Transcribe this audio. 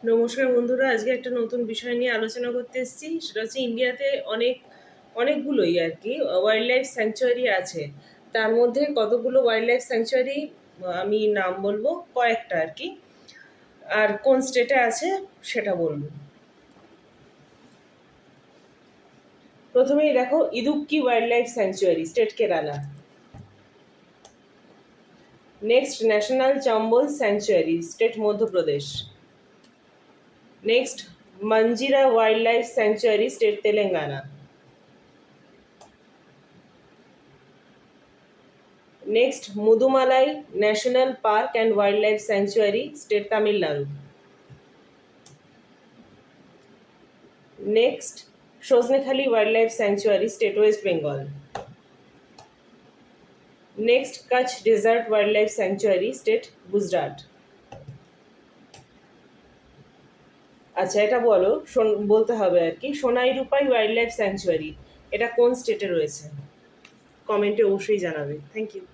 নমস্কার বন্ধুরা, আজকে একটা নতুন বিষয় নিয়ে আলোচনা করতে এসেছি। সেটা হচ্ছে ইন্ডিয়াতে অনেকগুলোই আর কি ওয়াইল্ড লাইফ স্যাংচুয়ারি আছে। তার মধ্যে কতগুলো ওয়াইল্ড লাইফ স্যাংচুয়ারি আমি নাম বলবো, কয়েকটা আর কি, আর কোন স্টেটে আছে সেটা বলবো। প্রথমেই দেখো, Idukki wild life sanctuary, state Kerala. Next, national Chambal sanctuary, state Madhya Pradesh. Next, Manjira wild life sanctuary, state Telangana. Next, Mudumalai National Park and Wildlife Sanctuary, State Tamil Nadu. Next, Shosnekhali Wildlife Sanctuary, State West Bengal. Next, Kutch Desert Wildlife Sanctuary, State Gujarat. আচ্ছা, এটা বলো, বলতে হবে আর কি, Sonai Rupai wild life sanctuary এটা কোন স্টেটে রয়েছে? কমেন্টে অবশ্যই জানাবে। Thank you.